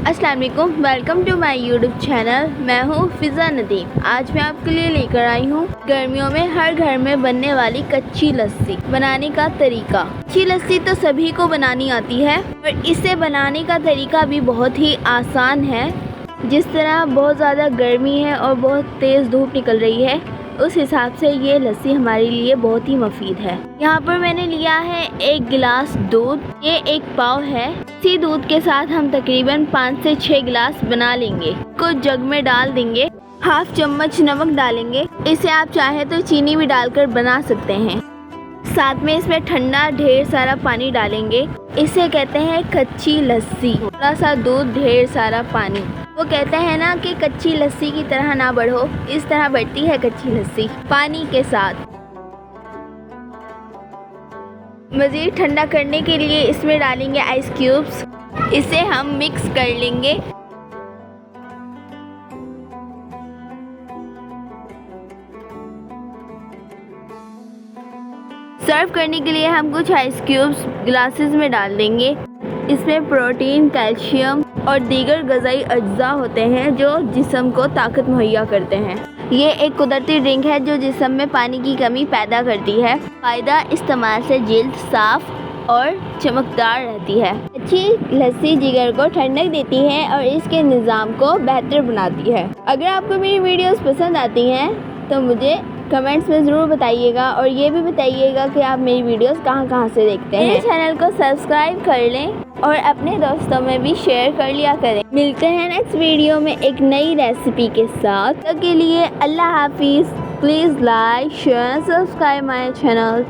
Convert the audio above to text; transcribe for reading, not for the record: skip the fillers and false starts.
अस्सलाम वालेकुम, welcome to my YouTube channel. मैं हूँ फिज़ा नदीम। आज मैं आपके लिए लेकर आई हूँ गर्मियों में हर घर में बनने वाली कच्ची लस्सी बनाने का तरीका। कच्ची लस्सी तो सभी को बनानी आती है और इसे बनाने का तरीका भी बहुत ही आसान है। जिस तरह बहुत ज़्यादा गर्मी है और बहुत तेज़ धूप निकल रही है, उस हिसाब से ये लस्सी हमारे लिए बहुत ही मुफीद है। यहाँ पर मैंने लिया है 1 गिलास दूध, ये 1 पाव है। इसी दूध के साथ हम तकरीबन 5 से 6 गिलास बना लेंगे। को जग में डाल देंगे, हाफ चम्मच नमक डालेंगे। इसे आप चाहे तो चीनी भी डालकर बना सकते हैं। साथ में इसमें ठंडा ढेर सारा पानी डालेंगे। इसे कहते हैं कच्ची लस्सी। थोड़ा सा दूध, ढेर सारा पानी। वो कहते हैं ना कि कच्ची लस्सी की तरह ना बढ़ो, इस तरह बढ़ती है कच्ची लस्सी पानी के साथ। मज़ीद ठंडा करने के लिए इसमें डालेंगे आइस क्यूब्स। इसे हम मिक्स कर लेंगे। सर्व करने के लिए हम कुछ आइस क्यूब्स ग्लासेस में डाल देंगे। इसमें प्रोटीन, कैल्शियम और दीगर ग़िज़ाई अज्जा होते हैं जो जिस्म को ताकत मुहैया करते हैं। ये एक कुदरती ड्रिंक है जो जिस्म में पानी की कमी पैदा करती है। फ़ायदा, इस्तेमाल से जल्द साफ़ और चमकदार रहती है। अच्छी लस्सी जिगर को ठंडक देती है और इसके निज़ाम को बेहतर बनाती है। अगर आपको मेरी वीडियोस पसंद आती हैं तो मुझे कमेंट्स में ज़रूर बताइएगा और ये भी बताइएगा कि आप मेरी वीडियोस कहाँ से देखते हैं। मेरे चैनल को सब्सक्राइब कर लें और अपने दोस्तों में भी शेयर कर लिया करें। मिलते हैं नेक्स्ट वीडियो में एक नई रेसिपी के साथ। तब के लिए अल्लाह हाफिज़। Please like, share, subscribe my channel.